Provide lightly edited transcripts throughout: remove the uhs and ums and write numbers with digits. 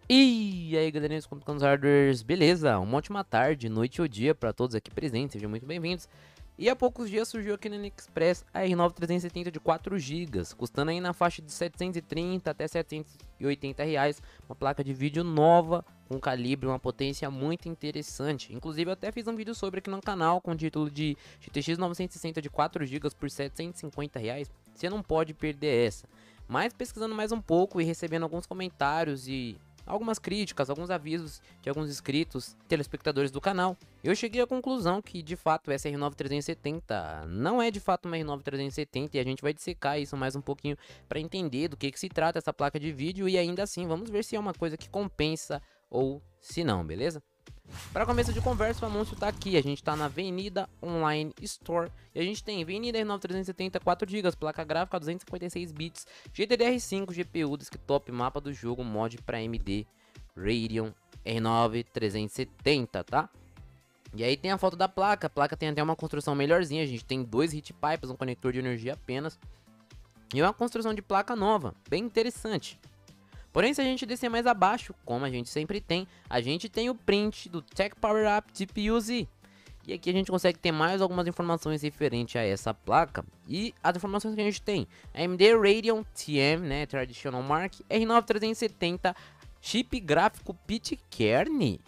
E aí, galerinha, dos hardwares, beleza? Uma ótima tarde, noite ou dia para todos aqui presentes, sejam muito bem-vindos. E há poucos dias surgiu aqui no AliExpress a R9 370 de 4 GB, custando aí na faixa de 730 até 780 reais, uma placa de vídeo nova, com calibre, uma potência muito interessante. Inclusive eu até fiz um vídeo sobre aqui no canal com o título de GTX 960 de 4 GB por 750 reais, você não pode perder essa. Mas pesquisando mais um pouco e recebendo alguns comentários e algumas críticas, alguns avisos de alguns inscritos, telespectadores do canal, eu cheguei à conclusão que de fato essa R9 370 não é de fato uma R9 370 e a gente vai dissecar isso mais um pouquinho para entender do que se trata essa placa de vídeo e ainda assim vamos ver se é uma coisa que compensa ou se não, beleza? Para começo de conversa, o anúncio tá aqui, a gente tá na Avenida Online Store e a gente tem Avenida R9 370 4GB, placa gráfica 256 bits, GDDR5, GPU, desktop, mapa do jogo, mod para AMD Radeon R9 370, tá? E aí tem a foto da placa, a placa tem até uma construção melhorzinha, a gente tem dois heat pipes, um conector de energia apenas, e uma construção de placa nova, bem interessante. Porém, se a gente descer mais abaixo, como a gente sempre tem, a gente tem o print do Tech Power Up GPU-Z. E aqui a gente consegue ter mais algumas informações referentes a essa placa. E as informações que a gente tem: AMD Radeon TM, né, Traditional Mark, R9 370, chip gráfico Pitcairn.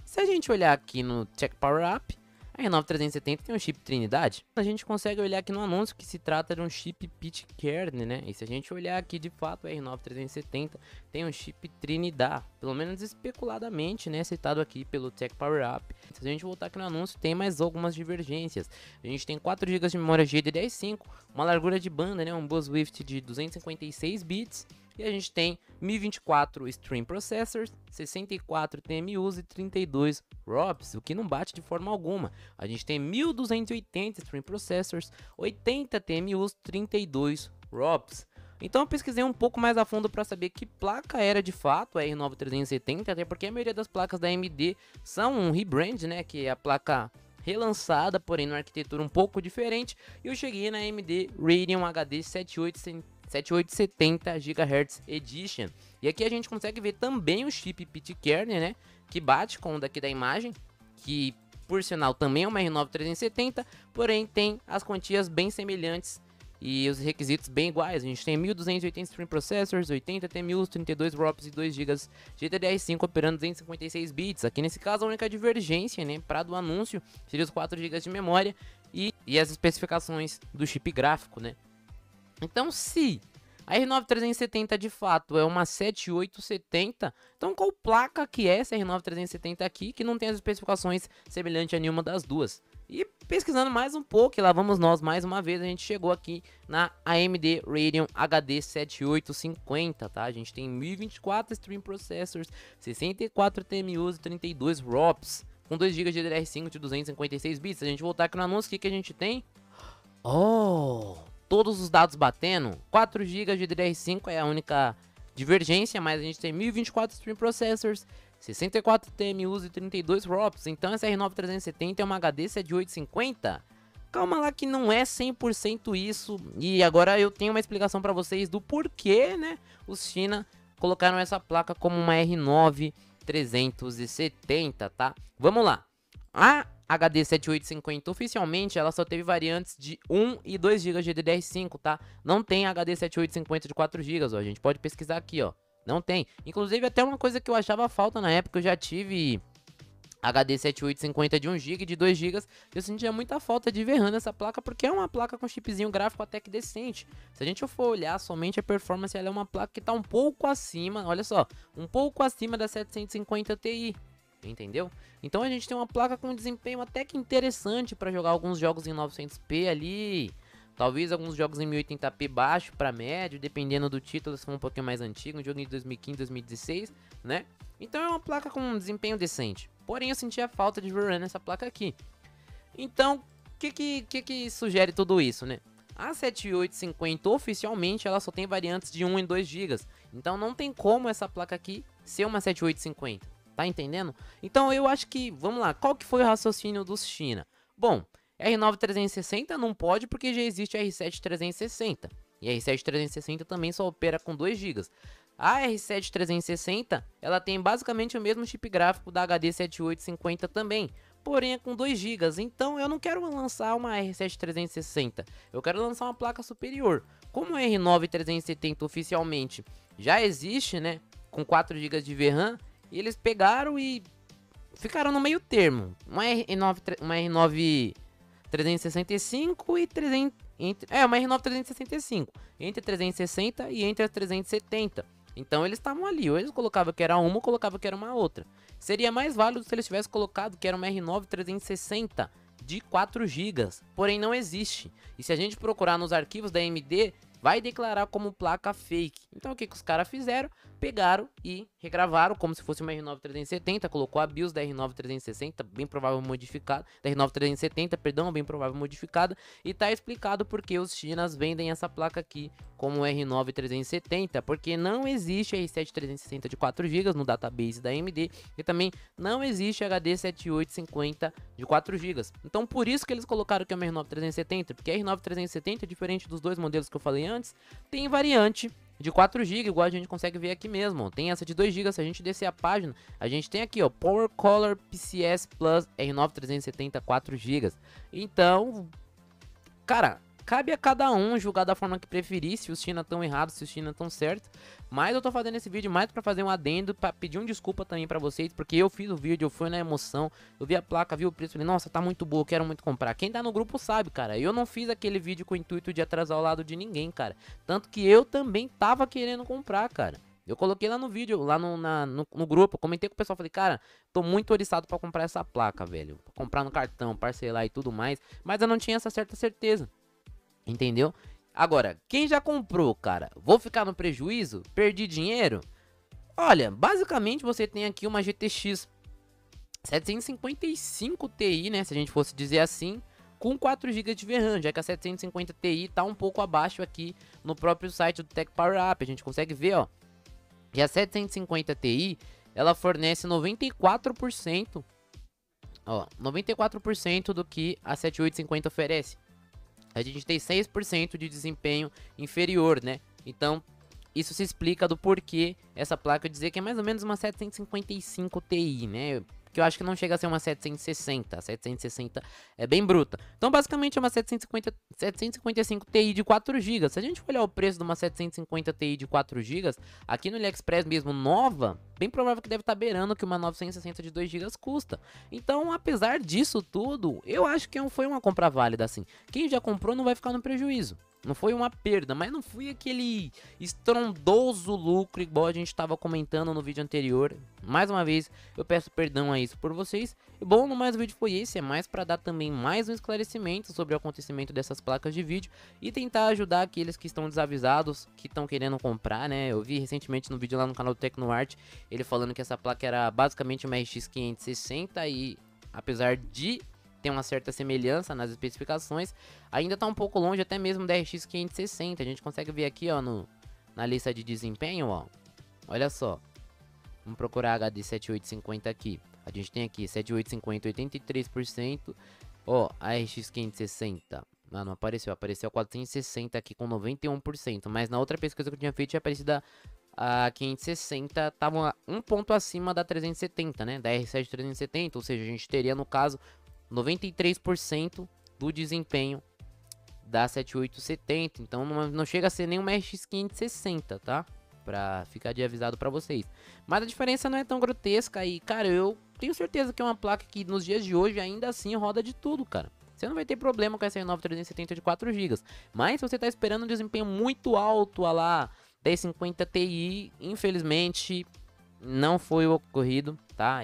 Se a gente olhar aqui no Tech Power Up, a R9 370 tem um chip Trinidade. A gente consegue olhar aqui no anúncio que se trata de um chip Pitcairn, né? E se a gente olhar aqui de fato, a R9 370 tem um chip Trinidad, pelo menos especuladamente, né? Citado aqui pelo Tech Power Up. Se a gente voltar aqui no anúncio, tem mais algumas divergências. A gente tem 4 GB de memória GDDR5, uma largura de banda, né? Um Buzzwift de 256 bits. E a gente tem 1024 Stream Processors, 64 TMUs e 32 ROPs, o que não bate de forma alguma. A gente tem 1280 Stream Processors, 80 TMUs, 32 ROPs. Então eu pesquisei um pouco mais a fundo para saber que placa era de fato a R9 370, até porque a maioria das placas da AMD são um rebrand, né, que é a placa relançada, porém numa arquitetura um pouco diferente. E eu cheguei na AMD Radeon HD 7870 GHz Edition. E aqui a gente consegue ver também o chip Pitcairn, né, que bate com o daqui da imagem, que por sinal também é uma R9 370, porém tem as quantias bem semelhantes e os requisitos bem iguais. A gente tem 1280 Stream Processors, 80 TMUs, 32 ROPs e 2 GB GDDR5 operando 256 bits. Aqui nesse caso a única divergência, né, para do anúncio seria os 4 GB de memória e as especificações do chip gráfico, né. Então, se a R9 370 de fato é uma 7870, então qual placa que é essa R9 370 aqui que não tem as especificações semelhantes a nenhuma das duas? E pesquisando mais um pouco, e lá vamos nós mais uma vez, a gente chegou aqui na AMD Radeon HD 7850, tá? A gente tem 1024 Stream Processors, 64 TMUs e 32 ROPs, com 2 GB de DDR5 de 256 bits. Se a gente voltar aqui no anúncio, o que a gente tem? Oh! Todos os dados batendo, 4 GB de DDR5 é a única divergência, mas a gente tem 1024 Stream Processors, 64 TMUs e 32 ROPs, então essa R9 370 é uma HD 7850? Calma lá que não é 100% isso, e agora eu tenho uma explicação para vocês do porquê, né, os China colocaram essa placa como uma R9 370, tá? Vamos lá. A HD 7850 oficialmente ela só teve variantes de 1 e 2 GB de DDR5, tá? Não tem HD 7850 de 4 GB, ó. A gente pode pesquisar aqui, ó. Não tem. Inclusive até uma coisa que eu achava falta na época, eu já tive HD 7850 de 1 GB e de 2 GB. Eu sentia muita falta de VRAM nessa placa, porque é uma placa com chipzinho gráfico até que decente. Se a gente for olhar somente a performance, ela é uma placa que tá um pouco acima, olha só, um pouco acima da 750 Ti. Entendeu? Então a gente tem uma placa com desempenho até que interessante para jogar alguns jogos em 900p ali, talvez alguns jogos em 1080p baixo para médio, dependendo do título, se for um pouquinho mais antigo, um jogo de 2015, 2016, né? Então é uma placa com um desempenho decente. Porém eu senti a falta de VRAM nessa placa aqui. Então, o que sugere tudo isso, né? A 7850 oficialmente ela só tem variantes de 1 e 2 GB. Então não tem como essa placa aqui ser uma 7850. Tá entendendo? Então eu acho que, vamos lá, qual que foi o raciocínio dos China? Bom, R9 360 não pode porque já existe a R7 360. E a R7 360 também só opera com 2 GB. A R7 360, ela tem basicamente o mesmo chip gráfico da HD 7850 também, porém é com 2 GB, então eu não quero lançar uma R7 360, eu quero lançar uma placa superior. Como a R9 370 oficialmente já existe, né, com 4 GB de VRAM, e eles pegaram e ficaram no meio termo, uma R9 365 e 300, uma R9 365, entre 360 e entre as 370. Então eles estavam ali, ou eles colocavam que era uma, ou colocavam que era uma outra. Seria mais válido se eles tivessem colocado que era uma R9 360 de 4 GB, porém não existe. E se a gente procurar nos arquivos da AMD, vai declarar como placa fake. Então o que os caras fizeram? Pegaram e regravaram como se fosse uma R9 370, colocou a BIOS da R9 360, bem provável modificada, da R9 370, perdão, bem provável modificada, e tá explicado porque os chinas vendem essa placa aqui como R9 370, porque não existe R7 360 de 4 GB no database da AMD, e também não existe HD 7850 de 4 GB. Então por isso que eles colocaram que é uma R9 370, porque a R9 370, diferente dos dois modelos que eu falei antes, tem variante de 4 GB, igual a gente consegue ver aqui mesmo. Tem essa de 2 GB, se a gente descer a página, a gente tem aqui, ó, Power Color PCS Plus R9 370 4 GB. Então, cara, cabe a cada um julgar da forma que preferir, se os China estão errados, se os China estão certos. Mas eu tô fazendo esse vídeo mais pra fazer um adendo, pra pedir um desculpa também pra vocês, porque eu fiz o vídeo, eu fui na emoção, eu vi a placa, vi o preço, falei, nossa, tá muito boa, quero muito comprar. Quem tá no grupo sabe, cara, eu não fiz aquele vídeo com o intuito de atrasar o lado de ninguém, cara. Tanto que eu também tava querendo comprar, cara. Eu coloquei lá no vídeo, lá no grupo, eu comentei com o pessoal, falei, cara, tô muito oriçado pra comprar essa placa, velho. Pra comprar no cartão, parcelar e tudo mais, mas eu não tinha essa certa certeza. Entendeu? Agora, quem já comprou, cara, vou ficar no prejuízo? Perdi dinheiro? Olha, basicamente você tem aqui uma GTX 755 Ti, né, se a gente fosse dizer assim, com 4 GB de VRAM, já que a 750 Ti tá um pouco abaixo aqui no próprio site do Tech Power Up. A gente consegue ver, ó, que a 750 Ti, ela fornece 94%, ó, 94% do que a 7850 oferece. A gente tem 6% de desempenho inferior, né? Então, isso se explica do porquê essa placa dizer que é mais ou menos uma 755 Ti, né? Que eu acho que não chega a ser uma 760. A 760 é bem bruta. Então, basicamente, é uma 755 Ti de 4 GB. Se a gente olhar o preço de uma 750 Ti de 4 GB, aqui no AliExpress mesmo, nova, bem provável que deve estar beirando que uma 960 de 2 GB custa. Então, apesar disso tudo, eu acho que foi uma compra válida, assim. Quem já comprou não vai ficar no prejuízo. Não foi uma perda, mas não foi aquele estrondoso lucro igual a gente estava comentando no vídeo anterior. Mais uma vez, eu peço perdão a isso por vocês. E bom, no mais o vídeo foi esse, é mais para dar também mais um esclarecimento sobre o acontecimento dessas placas de vídeo e tentar ajudar aqueles que estão desavisados, que estão querendo comprar, né? Eu vi recentemente no vídeo lá no canal do Tecnoart, ele falando que essa placa era basicamente uma RX 560 e apesar de tem uma certa semelhança nas especificações, ainda está um pouco longe até mesmo da RX 560. A gente consegue ver aqui, ó, na lista de desempenho, ó. Olha só. Vamos procurar HD 7850 aqui. A gente tem aqui 7850, 83%. Ó, a RX 560. Ah, não apareceu. Apareceu 460 aqui com 91%. Mas na outra pesquisa que eu tinha feito, tinha aparecido a 560. Tava um ponto acima da 370, né? Da R7 370. Ou seja, a gente teria, no caso, 93% do desempenho da 7870. Então não chega a ser nenhuma RX 560, tá? Pra ficar de avisado pra vocês. Mas a diferença não é tão grotesca. E, cara, eu tenho certeza que é uma placa que nos dias de hoje ainda assim roda de tudo, cara. Você não vai ter problema com essa R9 370 de 4 GB. Mas se você tá esperando um desempenho muito alto, a lá 1050 Ti, infelizmente não foi ocorrido, tá?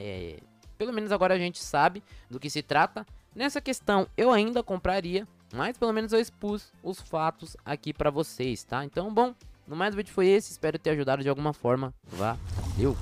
Pelo menos agora a gente sabe do que se trata. Nessa questão eu ainda compraria, mas pelo menos eu expus os fatos aqui pra vocês, tá? Então, bom, no mais o vídeo foi esse, espero ter ajudado de alguma forma. Valeu!